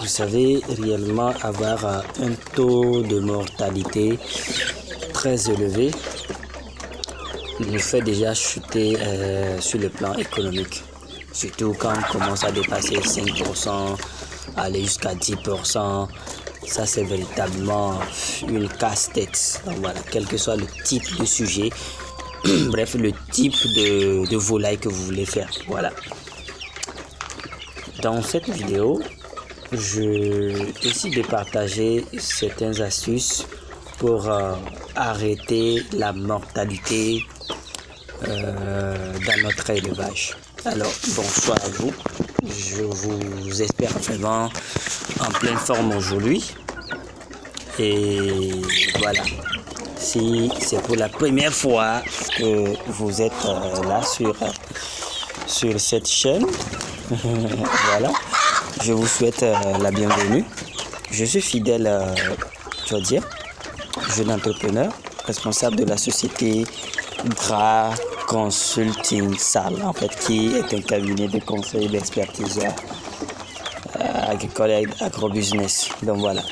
vous savez, réellement avoir un taux de mortalité très élevé nous fait déjà chuter sur le plan économique. Surtout quand on commence à dépasser 5%, aller jusqu'à 10%, ça c'est véritablement une casse-tête. Donc voilà, quel que soit le type de sujet, bref, le type de volaille que vous voulez faire. Voilà. Dans cette vidéo, je décide de partager certaines astuces pour arrêter la mortalité dans notre élevage. Alors, bonsoir à vous. Je vous espère vraiment en pleine forme aujourd'hui. Et voilà. Si c'est pour la première fois que vous êtes là sur cette chaîne, voilà, je vous souhaite la bienvenue. Je suis fidèle, jeune entrepreneur, responsable de la société Dra Consulting Sal, en fait, qui est un cabinet de conseil d'expertise agricole et agrobusiness. Donc voilà.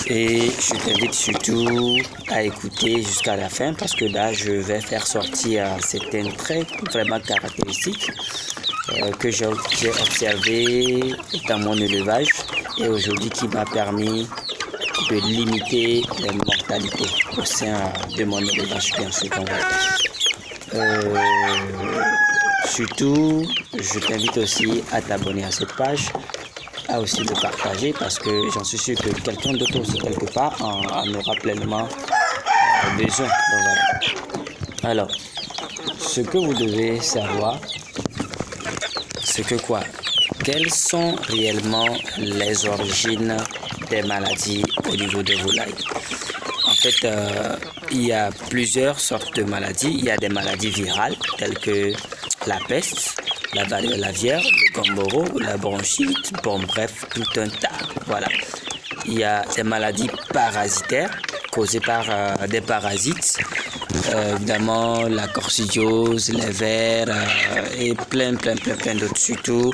Et je t'invite surtout à écouter jusqu'à la fin parce que là, je vais faire sortir certains traits vraiment caractéristiques que j'ai observé dans mon élevage et aujourd'hui qui m'a permis de limiter les mortalités au sein de mon élevage, bien sûr. Surtout, je t'invite aussi à t'abonner à cette page, à aussi le partager parce que j'en suis sûr que quelqu'un d'autre aussi quelque part en aura pleinement besoin. Donc, voilà. Alors, ce que vous devez savoir, c'est que quoi? Quelles sont réellement les origines des maladies au niveau des volailles? En fait, il y a plusieurs sortes de maladies. Il y a des maladies virales telles que la peste, la variole aviaire, le gomboro, la bronchite, bon bref, tout un tas. Voilà. Il y a des maladies parasitaires causées par des parasites. Évidemment la coccidiose, les vers et plein d'autres. Surtout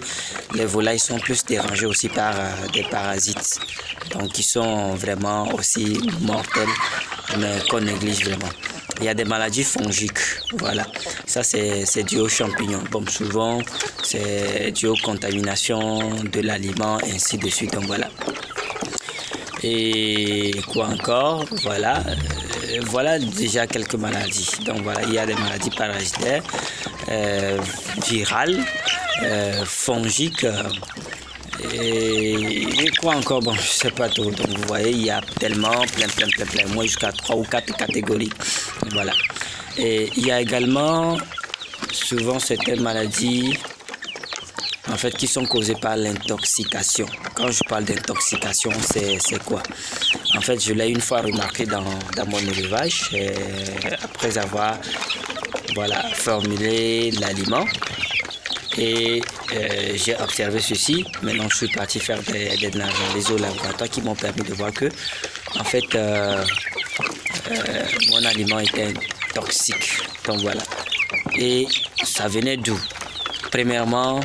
les volailles sont plus dérangées aussi par des parasites, donc qui sont vraiment aussi mortels mais qu'on néglige vraiment. Il y a des maladies fongiques, voilà, ça c'est dû aux champignons. Bon, souvent c'est dû aux contaminations de l'aliment, ainsi de suite. Donc voilà. Et quoi encore? Voilà. Voilà déjà quelques maladies. Donc voilà, il y a des maladies parasitaires, virales, fongiques, et quoi encore? Bon, je sais pas trop. Donc vous voyez, il y a tellement plein, moi jusqu'à 3 ou 4 catégories. Voilà. Et il y a également souvent certaines maladies en fait qui sont causées par l'intoxication. Quand je parle d'intoxication, c'est quoi? En fait, je l'ai une fois remarqué dans mon élevage, après avoir formulé l'aliment. Et j'ai observé ceci. Maintenant, je suis parti faire des analyses au laboratoire qui m'ont permis de voir que, en fait, mon aliment était toxique. Donc voilà. Et ça venait d'où? Premièrement,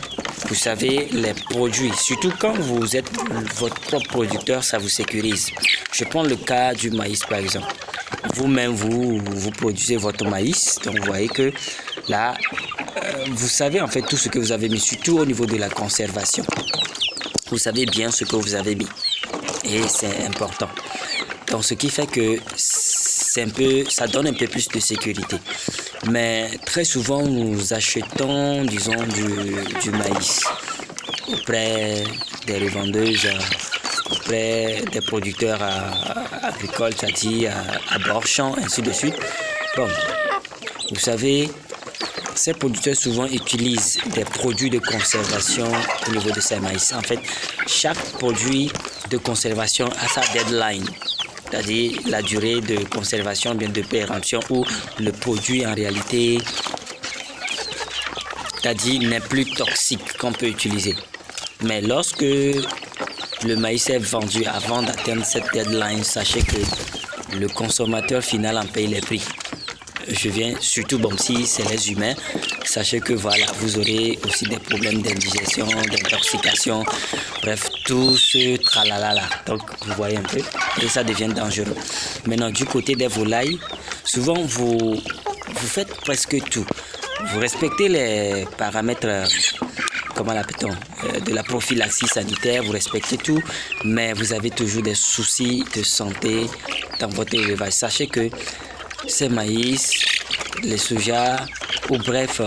vous savez, les produits, surtout quand vous êtes votre propre producteur, ça vous sécurise. Je prends le cas du maïs par exemple. Vous-même, vous produisez votre maïs, donc vous voyez que là, vous savez en fait tout ce que vous avez mis, surtout au niveau de la conservation. Vous savez bien ce que vous avez mis et c'est important. Donc ce qui fait que ça donne un peu plus de sécurité. Mais très souvent, nous achetons, disons, du maïs auprès des revendeuses, auprès des producteurs agricoles, c'est-à-dire à bord champ, ainsi de suite. Bon, vous savez, ces producteurs souvent utilisent des produits de conservation au niveau de ces maïs. En fait, chaque produit de conservation a sa deadline, c'est-à-dire la durée de conservation, bien de péremption, où le produit en réalité, c'est-à-dire n'est plus toxique qu'on peut utiliser. Mais lorsque le maïs est vendu avant d'atteindre cette deadline, sachez que le consommateur final en paye les prix. je viens surtout, bon, si c'est les humains, sachez que voilà, vous aurez aussi des problèmes d'indigestion, d'intoxication, bref, tout ce tralala là. Donc, vous voyez un peu, et ça devient dangereux. Maintenant, du côté des volailles, souvent vous faites presque tout. Vous respectez les paramètres, comment l'appelle-t-on, de la prophylaxie sanitaire, vous respectez tout, mais vous avez toujours des soucis de santé dans votre élevage. Sachez que ces maïs, les soja, ou bref,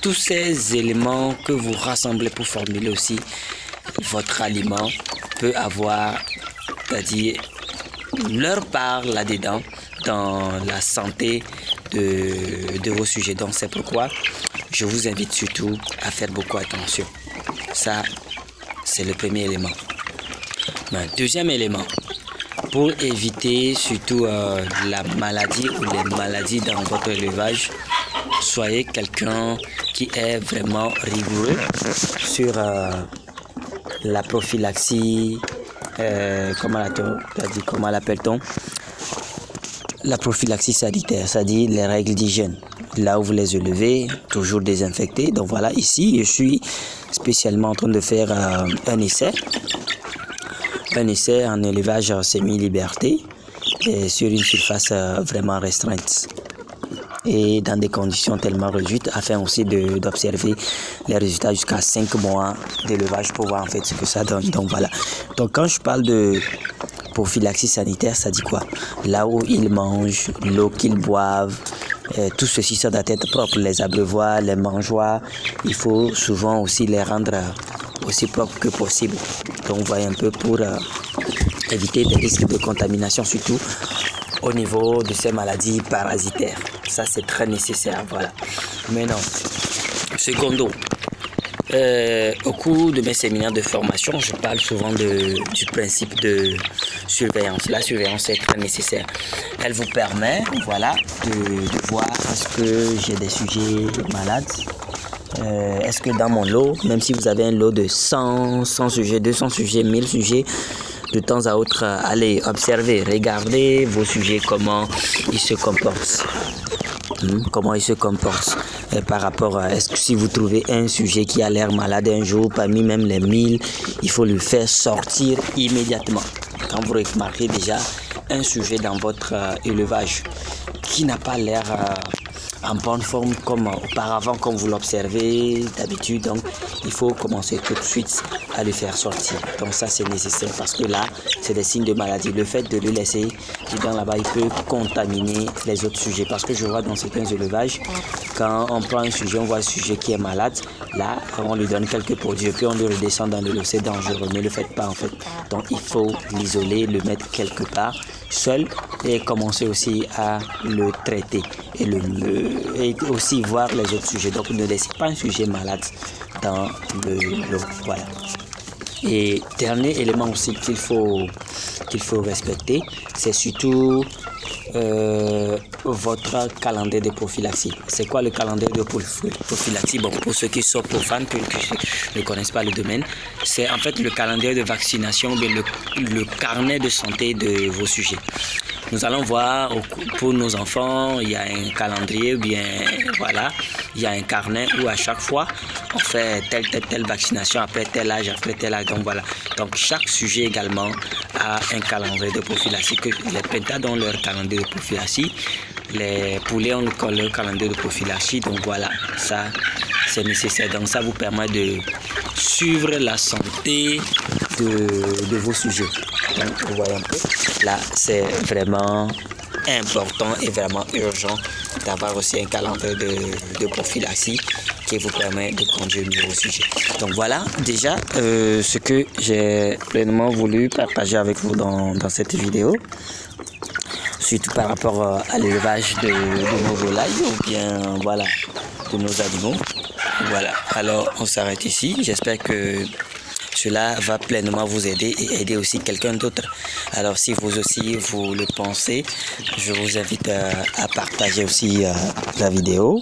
tous ces éléments que vous rassemblez pour formuler aussi votre aliment peut avoir, c'est-à-dire leur part là-dedans dans la santé de vos sujets. Donc c'est pourquoi je vous invite surtout à faire beaucoup attention. Ça, c'est le premier élément. Deuxième élément, pour éviter surtout la maladie ou les maladies dans votre élevage, soyez quelqu'un qui est vraiment rigoureux sur la prophylaxie, comment l'appelle-t-on? La prophylaxie sanitaire, c'est-à-dire les règles d'hygiène. Là où vous les élevez, toujours désinfectés. Donc voilà, ici, je suis spécialement en train de faire un essai en élevage semi-liberté et sur une surface vraiment restreinte et dans des conditions tellement réduites afin aussi d'observer les résultats jusqu'à 5 mois d'élevage pour voir en fait ce que ça donne. Donc voilà. Donc quand je parle de prophylaxie sanitaire, ça dit quoi? Là où ils mangent, l'eau qu'ils boivent, tout ceci ça doit être propre. Les abreuvoirs, les mangeoires, il faut souvent aussi les rendre aussi propres que possible. Donc vous voyez un peu pour éviter des risques de contamination, surtout au niveau de ces maladies parasitaires. Ça c'est très nécessaire, voilà. Maintenant, secondo, au cours de mes séminaires de formation, je parle souvent du principe de surveillance. La surveillance est très nécessaire. Elle vous permet, voilà, de voir est-ce que j'ai des sujets malades. Est-ce que dans mon lot, même si vous avez un lot de 100 sujets, 200 sujets, 1000 sujets, de temps à autre, allez observer, regardez vos sujets, comment ils se comportent. Comment ils se comportent par rapport à, est-ce que si vous trouvez un sujet qui a l'air malade un jour, parmi même les 1000, il faut le faire sortir immédiatement. Quand vous remarquez déjà un sujet dans votre élevage qui n'a pas l'air en bonne forme comme auparavant, comme vous l'observez d'habitude, donc il faut commencer tout de suite à le faire sortir. Donc ça c'est nécessaire parce que là c'est des signes de maladie. Le fait de le laisser dans là-bas, il peut contaminer les autres sujets, parce que je vois dans certains élevages, quand on prend un sujet, on voit un sujet qui est malade, là on lui donne quelques produits puis on le redescend dans le lot. C'est dangereux, ne le faites pas en fait. Donc il faut l'isoler, le mettre quelque part seul et commencer aussi à le traiter et aussi voir les autres sujets. Donc ne laissez pas un sujet malade dans le lot. Voilà. Et dernier élément aussi qu'il faut respecter, c'est surtout votre calendrier de prophylaxie. C'est quoi le calendrier de prophylaxie? Bon, pour ceux qui sont profanes, qui ne connaissent pas le domaine, c'est en fait le calendrier de vaccination, mais le carnet de santé de vos sujets. Nous allons voir pour nos enfants, il y a un calendrier, bien voilà, il y a un carnet où à chaque fois on fait telle vaccination après tel âge, donc voilà. Donc chaque sujet également a un calendrier de prophylaxie. Que les pentas ont leur calendrier de prophylaxie, les poulets ont leur calendrier de prophylaxie, donc voilà, ça c'est nécessaire. Donc ça vous permet de suivre la santé de vos sujets. Donc vous voyez un peu, là c'est vraiment important et vraiment urgent d'avoir aussi un calendrier de prophylaxie qui vous permet de conduire mieux vos sujets. Donc voilà déjà ce que j'ai pleinement voulu partager avec vous dans cette vidéo, surtout par rapport à l'élevage de nos volailles ou bien voilà de nos animaux. Voilà, alors on s'arrête ici. J'espère que cela va pleinement vous aider et aider aussi quelqu'un d'autre. Alors si vous aussi vous le pensez, je vous invite à partager aussi la vidéo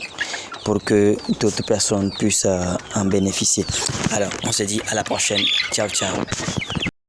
pour que d'autres personnes puissent en bénéficier. Alors on se dit à la prochaine. Ciao, ciao.